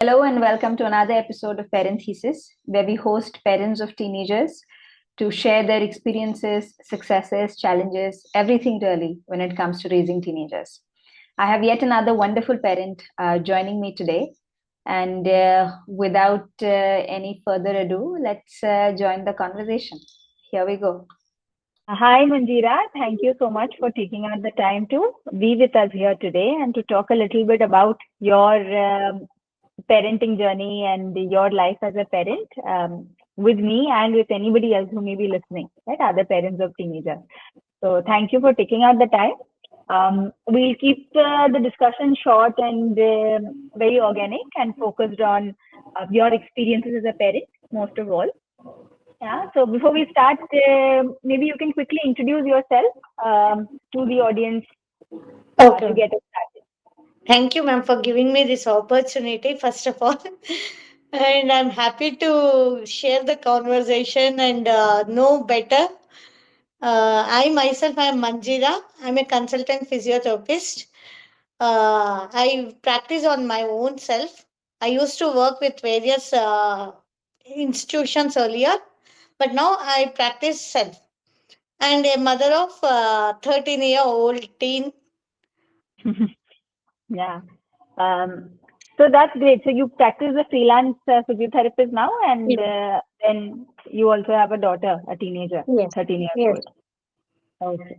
Hello and welcome to another episode of ParenThesis, where we host parents of teenagers to share their experiences, successes, challenges, everything really when it comes to raising teenagers. I have yet another wonderful parent joining me today. And without any further ado, let's join the conversation. Here we go. Hi, Manjira. Thank you so much for taking out the time to be with us here today and to talk a little bit about your parenting journey and your life as a parent with me and with anybody else who may be listening, right? Other parents of teenagers. So, thank you for taking out the time. We'll keep the discussion short and very organic and focused on your experiences as a parent, most of all. Yeah, so before we start, maybe you can quickly introduce yourself to the audience to Okay. get us started. Thank you, ma'am, for giving me this opportunity, first of all. And I'm happy to share the conversation and know better. I myself am Manjira. I'm a consultant physiotherapist. I practice on my own self. I used to work with various institutions earlier, but now I practice self. And a mother of 13-year-old teen. Yeah. Um, so that's great. So you practice as a freelance physiotherapist now, and Yes. then you also have a daughter, a teenager, Yes. 13 years Yes. old. Okay.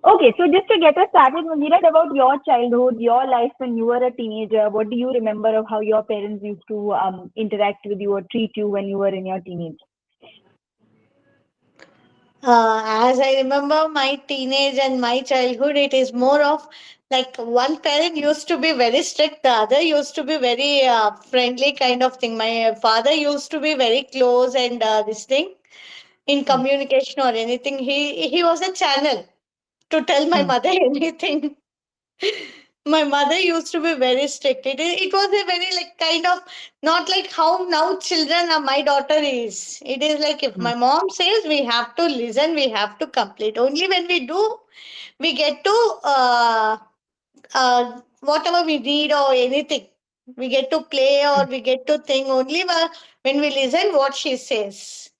Okay, so just to get us started, Manjira, about your childhood, your life when you were a teenager, what do you remember of how your parents used to interact with you or treat you when you were in your teenage? As I remember my teenage and my childhood, it is more of like one parent used to be very strict, the other used to be very friendly kind of thing. My father used to be very close and this thing in Hmm. communication or anything. He was a channel to tell my Hmm. mother anything. My mother used to be very strict. It was a very like kind of not like how now children are my daughter is. It is like if Hmm. my mom says we have to listen, we have to complete. Only when we do, we get to whatever we need or anything. We get to play or we get to think only when we listen what she says.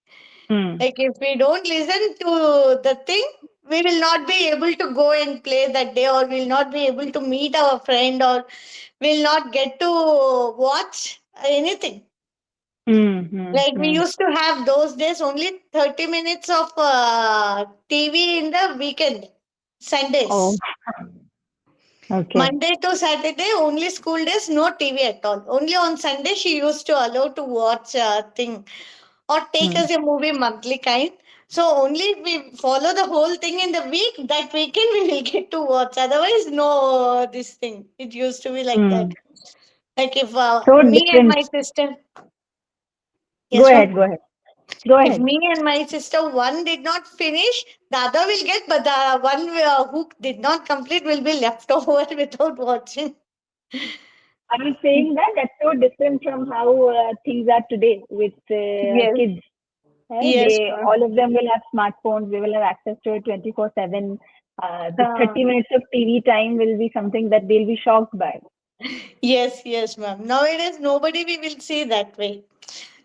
Hmm. Like if we don't listen to the thing, we will not be able to go and play that day, or we'll not be able to meet our friend, or will not get to watch anything. Hmm. Hmm. Like we Hmm. used to have those days only 30 minutes of TV in the weekend, Oh, Sundays. okay. Monday to Saturday, only school days, no TV at all. Only on Sunday, she used to allow to watch thing or take Hmm. us a movie monthly kind. So only if we follow the whole thing in the week, that weekend we will get to watch. Otherwise, no, this thing. It used to be like that. Hmm. Like if So me and different. my sister, Go yes, ma'am. ahead. Go ahead. Go If ahead. me and my sister one did not finish, the other will get, but the one who did not complete will be left over without watching. I was saying that that's so different from how things are today with Yes, kids. yes, They ma'am. all of them will have smartphones. They will have access to it 24/7. This Uh, 30 minutes of TV time will be something that they'll be shocked by. yes, yes, ma'am. Nowadays, nobody we will see that way.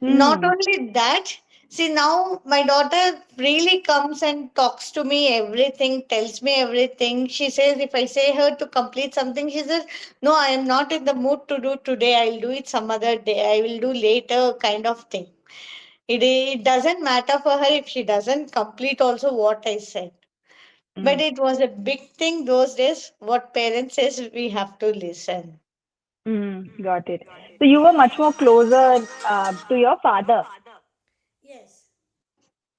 Not Hmm. only that, see now my daughter really comes and talks to me everything, tells me everything. She says if I say her to complete something, she says, no, I am not in the mood to do today. I'll do it some other day. I will do later kind of thing. It doesn't matter for her if she doesn't complete also what I said. Hmm. But it was a big thing those days. What parents says we have to listen. Hmm. Got it. So you were much more closer to your father, Yes.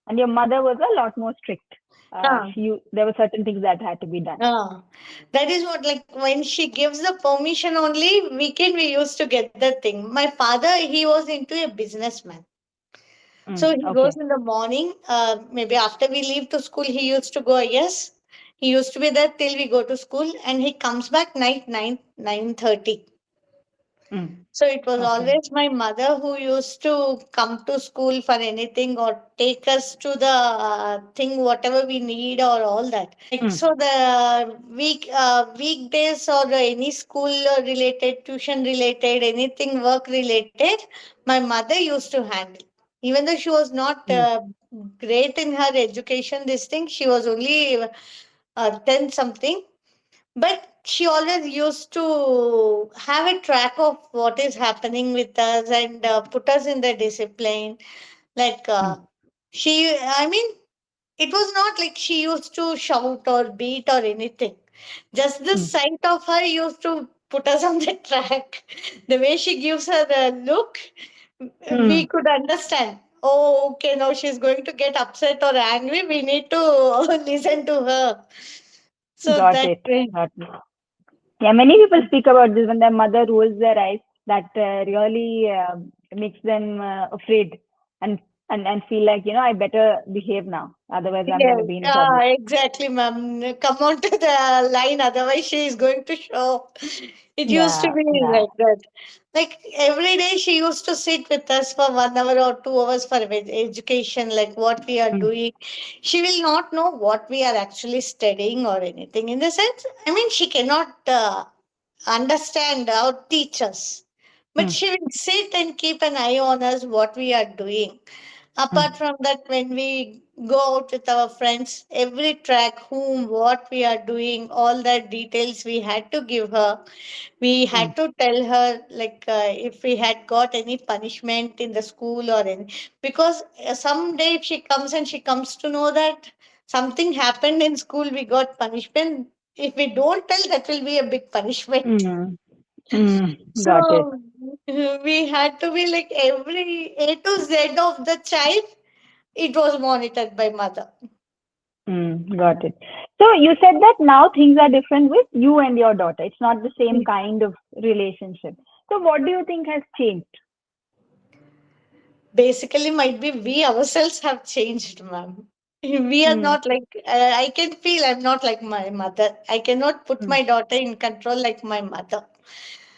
and your mother was a lot more strict. Ah. There were certain things that had to be done. Ah, that is what, like, when she gives the permission only, weekend we used to get the thing. My father, he was into a businessman. Hmm. So he Okay. goes in the morning, maybe after we leave to school, he used to go, yes. He used to be there till we go to school, and he comes back night 9:30. Mm. So it was Okay. always my mother who used to come to school for anything or take us to the thing, whatever we need or all that. Like, Mm. so the weekdays or any school related, tuition related, anything work related, my mother used to handle. Even though she was not Mm. great in her education, this thing, she was only 10 something, but she always used to have a track of what is happening with us and put us in the discipline. Like, Mm. I mean, it was not like she used to shout or beat or anything. Just the Mm. sight of her used to put us on the track. The way she gives her the look, we Mm. could understand. Oh, okay, now she's going to get upset or angry. We need to listen to her. So Got that it. way. Got it. Yeah, many people speak about this when their mother rolls their eyes. That really makes them afraid and and feel like, I better behave now. Otherwise, I'm going Yes, to be in trouble. exactly, ma'am. Come on to the line, otherwise she is going to show. It used to Yeah. be Yeah. like that. Like every day, she used to sit with us for 1 hour or 2 hours for education, like what we are Mm. doing. She will not know what we are actually studying or anything. In the sense, I mean, she cannot understand or teach us, but Mm. she will sit and keep an eye on us, what we are doing. Apart Mm. from that, when we go out with our friends, every track, whom, what we are doing, all that details we had to give her. We Mm. had to tell her, like, if we had got any punishment in the school or any. Because someday, if she comes and she comes to know that something happened in school, we got punishment. If we don't tell, that will be a big punishment. Mm. Mm. Got it. So we had to be like every A to Z of the child, it was monitored by mother. Mm. Got it. So you said that now things are different with you and your daughter. It's not the same kind of relationship. So what do you think has changed? Basically, might be we ourselves have changed, ma'am. We are Mm. not like, I can feel I'm not like my mother. I cannot put Mm. my daughter in control like my mother.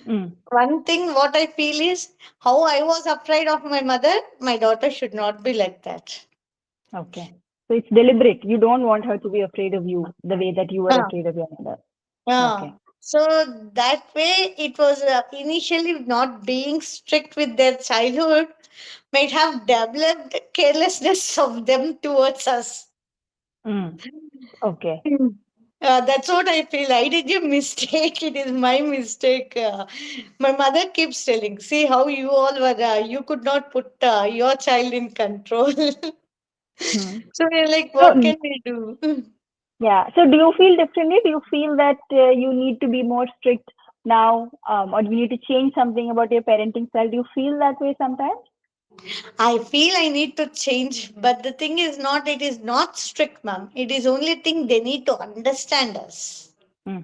Mm. One thing what I feel is how I was afraid of my mother, my daughter should not be like that. Okay. So it's deliberate. You don't want her to be afraid of you the way that you were Ah, afraid of your mother. ah. Okay. So that way, it was initially not being strict with their childhood might have developed carelessness of them towards us. Mm. Okay. Mm. That's what I feel. I did a mistake. It is my mistake. My mother keeps telling, see how you all were, you could not put your child in control. Hmm. So we're like, So, what can we do? yeah. So, do you feel differently? Do you feel that you need to be more strict now, or do you need to change something about your parenting style? Do you feel that way sometimes? I feel I need to change, but the thing is not, it is not strict, ma'am. It is only thing they need to understand us. Mm.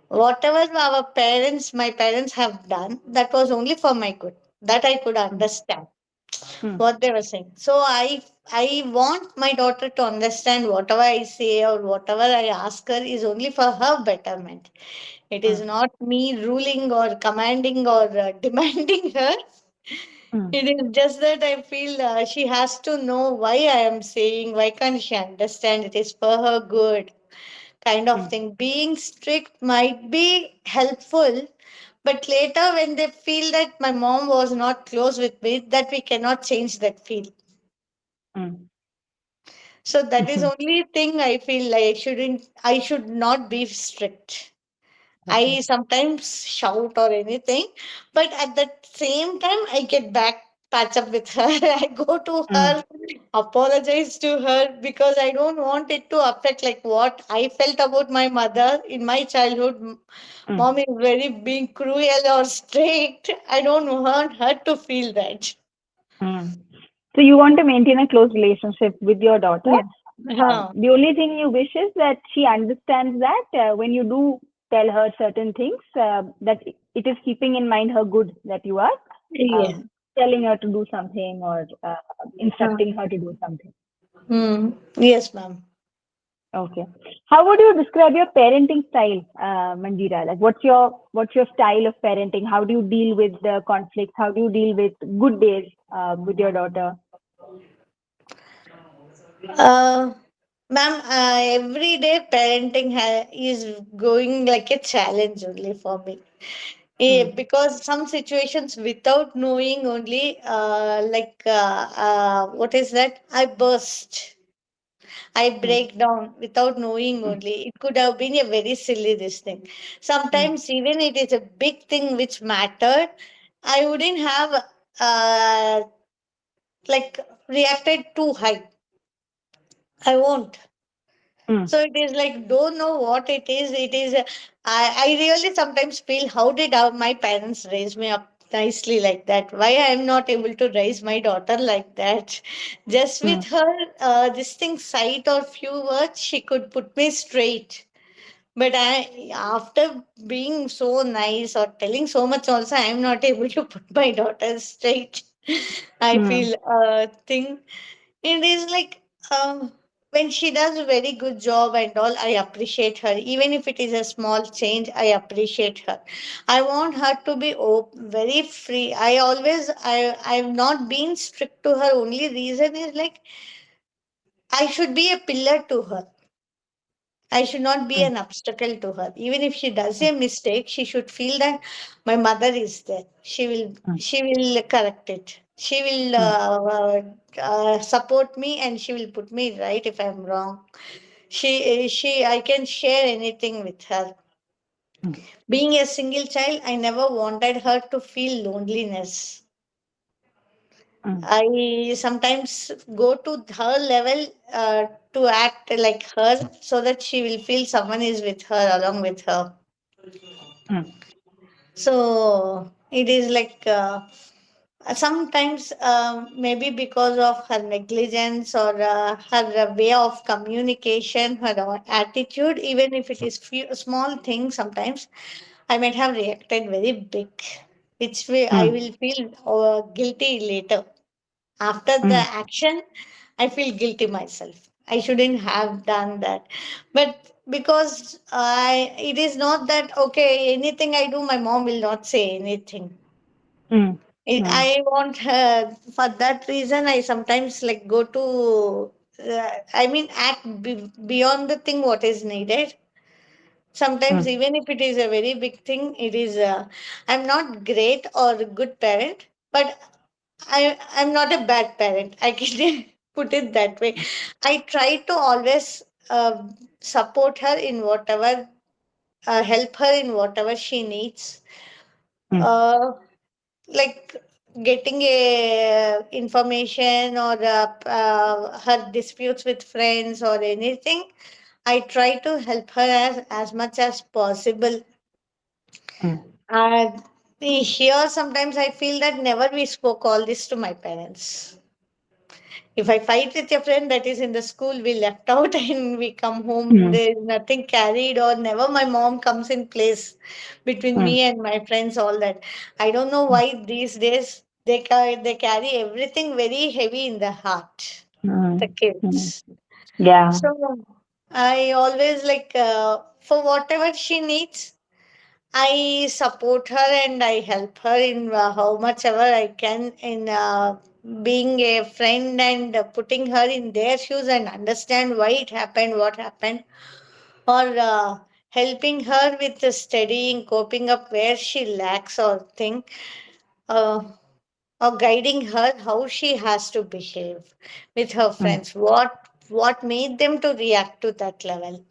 Whatever my parents have done, that was only for my good. That I could Mm. understand Mm. what they were saying. So I want my daughter to understand whatever I say or whatever I ask her is only for her betterment. It is Mm. not me ruling or commanding or demanding her. Mm. It is just that I feel she has to know why I am saying, why can't she understand it is for her good, kind of Mm. thing. Being strict might be helpful, but later when they feel that my mom was not close with me, that we cannot change that feel. Mm. So that is only thing I feel I should not be strict. Okay. I sometimes shout or anything, but at the same time, I get back, patch up with her. I go to Mm. her, apologize to her because I don't want it to affect like what I felt about my mother in my childhood. Mom Mm. is very being cruel or strict. I don't want her to feel that. Mm. So, you want to maintain a close relationship with your daughter. Yeah. Huh. The only thing you wish is that she understands that when you do tell her certain things, that it is keeping in mind her good, that you are Yeah. telling her to do something or Huh. instructing her to do something. Hmm. Yes, ma'am. Okay. How would you describe your parenting style, Manjira? Like, what's your style of parenting? How do you deal with the conflicts? How do you deal with good days with your daughter? Uh, Ma'am, everyday parenting is going like a challenge only for me. Mm, Because some situations without knowing only, what is that? I burst. I mm, break down without knowing mm, only. It could have been a very silly this thing. mm, Sometimes even it is a big thing which mattered, I wouldn't have uh, like reacted too high. I won't. mm, So it is like don't know what it is. It is. I really sometimes feel how did my parents raise me up nicely like that? Why I am not able to raise my daughter like that? Just with mm, her, this thing sight or few words, she could put me straight. But after being so nice or telling so much, also I am not able to put my daughter straight. I mm, feel thing. It is like when she does a very good job and all, I appreciate her. Even if it is a small change, I appreciate her. I want her to be very free. I've not been strict to her. Only reason is like I should be a pillar to her. I should not be mm, an obstacle to her. Even if she does a mistake, she should feel that my mother is there. mm, She will correct it. She will mm, support me and she will put me right if I'm wrong. I can share anything with her. mm, Being a single child, I never wanted her to feel loneliness. mm, I sometimes go to her level to act like her so that she will feel someone is with her along with her. mm, So it is like sometimes maybe because of her negligence or her way of communication, her attitude, even if it is few small things, sometimes I might have reacted very big, which way I mm, will feel guilty later. After the mm, action, I feel guilty myself. I shouldn't have done that. But because it is not that, okay, anything I do, my mom will not say anything. mm, mm, I want her, for that reason, I sometimes like go to, act beyond the thing what is needed. Sometimes, mm, even if it is a very big thing, I'm not great or a good parent, but I'm not a bad parent. I can put it that way. I try to always support her in whatever, help her in whatever she needs. mm, Uh, like getting a information or her disputes with friends or anything. I try to help her as much as possible. mm, And here sometimes I feel that never we spoke all this to my parents. If I fight with a friend that is in the school, we left out and we come home, mm, there is nothing carried, or never my mom comes in place between mm, me and my friends, all that. I don't know why these days they carry everything very heavy in the heart, the mm, mm. kids. Yeah. So I always like, for whatever she needs, I support her and I help her in how much ever I can in being a friend and putting her in their shoes and understand why it happened, what happened, or helping her with the studying, coping up where she lacks or thing, uh, or guiding her how she has to behave with her Mm, friends. What made them to react to that level,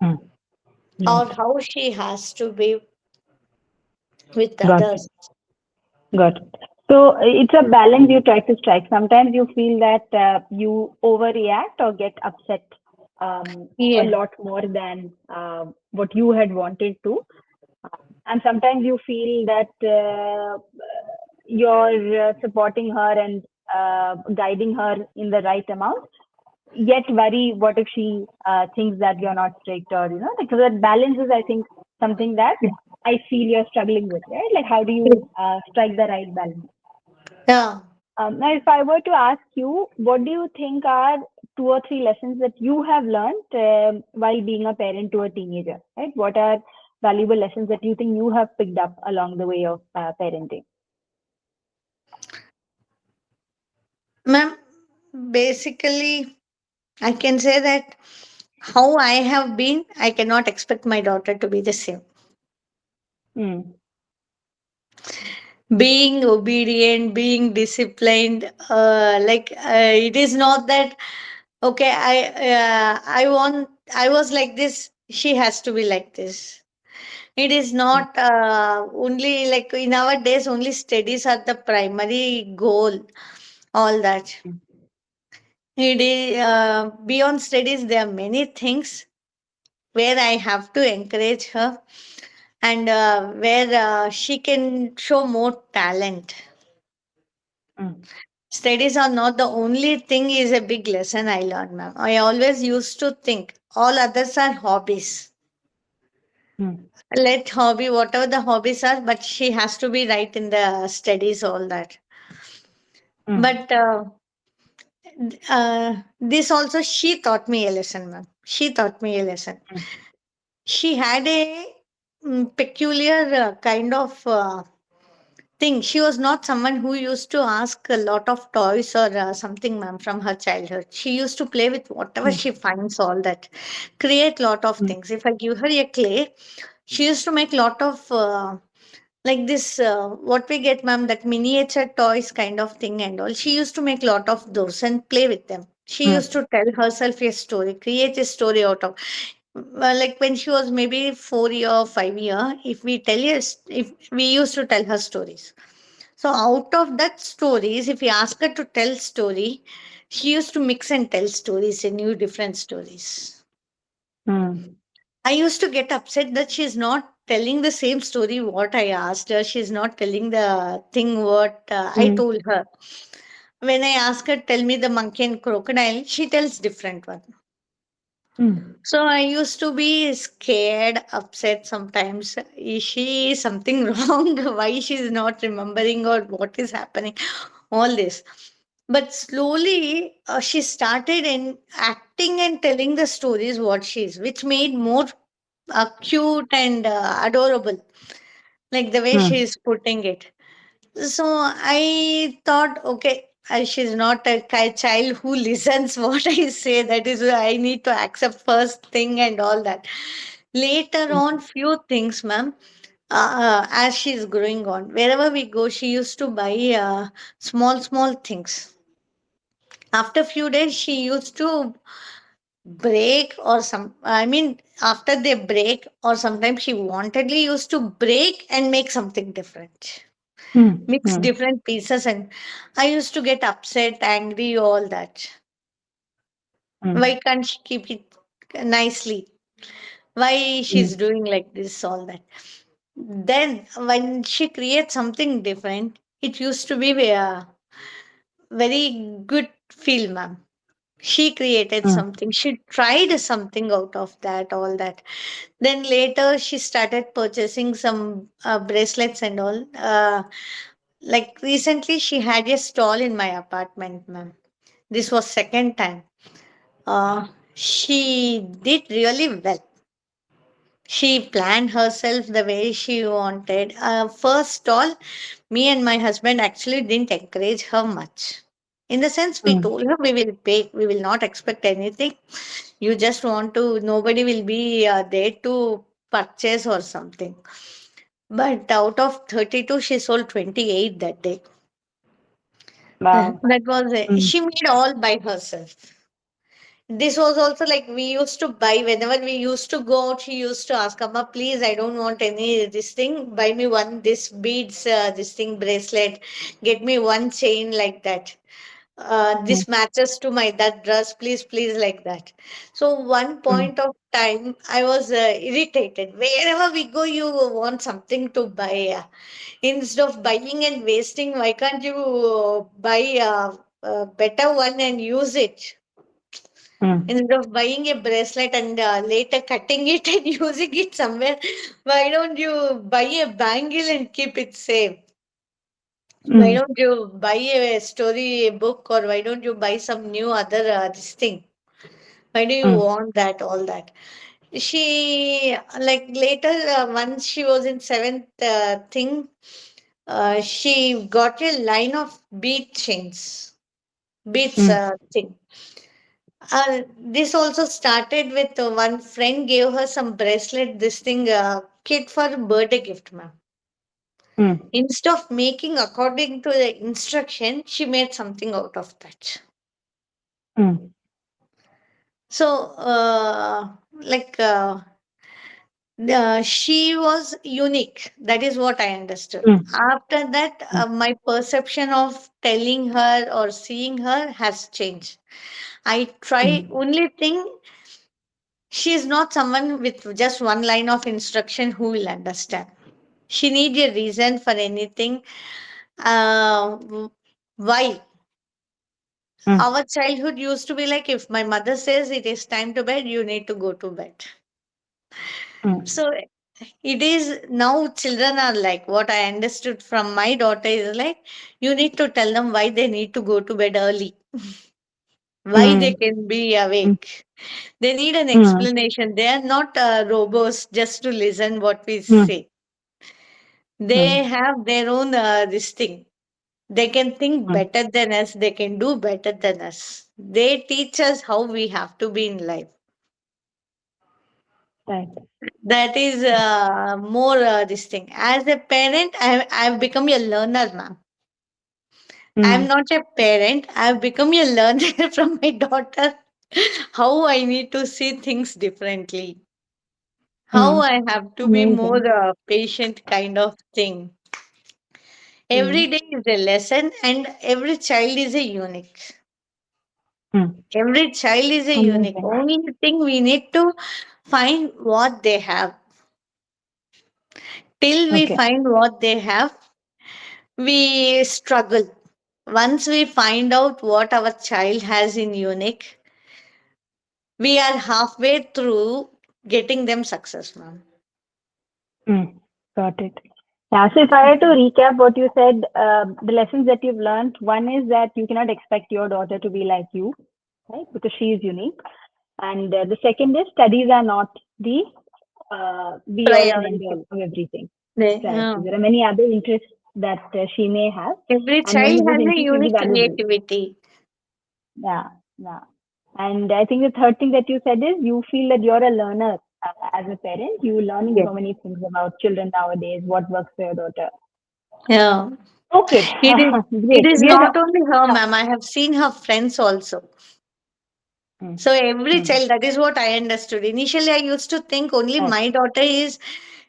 mm. or Right. how she has to be with Got it. others. Got it. So it's a balance you try to strike. Sometimes you feel that you overreact or get upset a Yeah. lot more than what you had wanted to. And sometimes you feel that you're supporting her and guiding her in the right amount, yet worry what if she thinks that you're not strict, or like, so that balance is, I think, something that I feel you're struggling with, right? Like, how do you strike the right balance? Yeah. Now, if I were to ask you, what do you think are two or three lessons that you have learned while being a parent to a teenager, right? What are valuable lessons that you think you have picked up along the way of parenting? Ma'am, basically, I can say that how I have been, I cannot expect my daughter to be the same. Mm, Being obedient, being disciplined, it is not that okay. I was like this. She has to be like this. It is mm, not only like in our days. Only studies are the primary goal. All that. mm, It is beyond studies. There are many things where I have to encourage her and where she can show more talent. mm, Studies are not the only thing is a big lesson I learned, ma'am. I always used to think all others are hobbies. mm, Let hobby, whatever the hobbies are, but she has to be right in the studies, all that. mm, But this also, she taught me a lesson, ma'am. She taught me a lesson. mm, She had a peculiar kind of thing. She was not someone who used to ask a lot of toys or something, ma'am, from her childhood. She used to play with whatever mm, she finds, all that, create lot of mm, things. If I give her a clay, she used to make lot of like this. What we get, ma'am, that miniature toys kind of thing and all. She used to make lot of those and play with them. She used mm, to tell herself a story, create a story out of well, like when she was maybe 4 year or 5 year, if we tell you, if we used to tell her stories. So out of that stories, if we ask her to tell story, she used to mix and tell stories, and new different stories. mm, I used to get upset that she's not telling the same story what I asked her. She's not telling the thing what I mm, told her. When I ask her, tell me the monkey and crocodile, she tells different one. mm, So I used to be scared, upset sometimes. Is she something wrong? Why she's not remembering or what is happening? All this. But slowly she started in acting and telling the stories what she is, which made more cute and adorable, like the way she mm, is putting it. So I thought, okay, she's not a child who listens what I say. That is why I need to accept first thing and all that. Later mm, on, few things, ma'am. As she's growing on, wherever we go, she used to buy small things. After few days, she used to break or some. I mean, after they break, or sometimes she wantedly used to break and make something different, mm, mix mm, different pieces, and I used to get upset, angry, all that. Why mm, can't she keep it nicely? Why she's mm, doing like this, all that? Then when she creates something different, it used to be a very good feel, ma'am. She created mm, something, she tried something out of that, all that. Then later she started purchasing some bracelets and all. Like recently, she had a stall in my apartment, ma'am. This was second time. She did really well. She planned herself the way she wanted. First stall, me and my husband actually didn't encourage her much. In the sense, we mm, told her we will pay, we will not expect anything. You just want to, nobody will be there to purchase or something. But out of 32, she sold 28 that day. wow. That was it. Mm, She made all by herself. This was also like we used to buy whenever we used to go out. She used to ask, "Amma, please, I don't want any this thing. Buy me one this beads, this thing bracelet. Get me one chain like that. mm, This matches to my that dress. Please, like that." So one mm, point of time, I was irritated. Wherever we go, you want something to buy. Instead of buying and wasting, why can't you buy a better one and use it? mm, Instead of buying a bracelet and later cutting it and using it somewhere, why don't you buy a bangle and keep it safe? Why don't you buy a story book, or why don't you buy some new other this thing? Why do you want that, all that? She, like, later, once she was in seventh thing, she got a line of bead chains, beads thing. This also started with one friend gave her some bracelet, this thing, kit for birthday gift, ma'am. Instead of making according to the instruction, she made something out of that. So, like, she was unique. That is what I understood. After that, my perception of telling her or seeing her has changed. I try, only thing, she is not someone with just one line of instruction who will understand. She need a reason for anything. Why? Our childhood used to be like, if my mother says it is time to bed, you need to go to bed. So it is now children are like, what I understood from my daughter is like, you need to tell them why they need to go to bed early, why they can be awake. They need an explanation. They are not robots just to listen what we say. They have their own this thing. They can think better than us. They can do better than us. They teach us how we have to be in life. Right. That is more this thing. As a parent, I've become a learner, ma'am. I'm not a parent. I've become a learner from my daughter. How I need to see things differently. How I have to be more Amazing. patient, kind of thing. Every day is a lesson, and every child is a unique. Every child is a unique. Amazing. Only thing we need to find what they have. Till we Okay. find what they have, we struggle. Once we find out what our child has in unique, we are halfway through getting them success, ma'am. Got it. Yeah. So if I had to recap what you said, the lessons that you've learned, one is that you cannot expect your daughter to be like you, right? Because she is unique. And the second is studies are not the be all and end Priority. all of everything. They, Right. So there are many other interests that she may have, every and many child of those has a interests will be unique valuable. creativity. Yeah, yeah. And I think the third thing that you said is you feel that you're a learner as a parent. You're learning Yes. so many things about children nowadays, what works for your daughter. Yeah. Okay, It is it great. is We are not only her, yeah. ma'am. I have seen her friends also. Mm, So every mm, child, that is what I understood. Initially, I used to think only right. my daughter is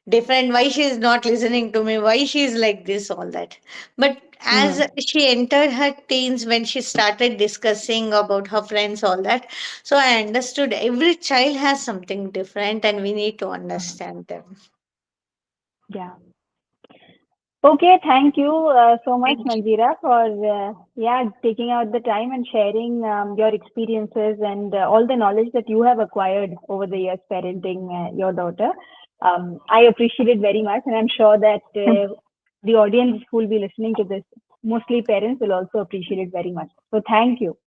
different. Why she is not listening to me? Why she is like this? All that. But as Mm, she entered her teens, when she started discussing about her friends, all that, so I understood every child has something different, and we need to mm, understand them. yeah. Okay, thank you so much, Thank you. Manjira, for taking out the time and sharing your experiences and all the knowledge that you have acquired over the years parenting your daughter. I appreciate it very much, and I'm sure that the audience who will be listening to this, mostly parents, will also appreciate it very much. So, thank you.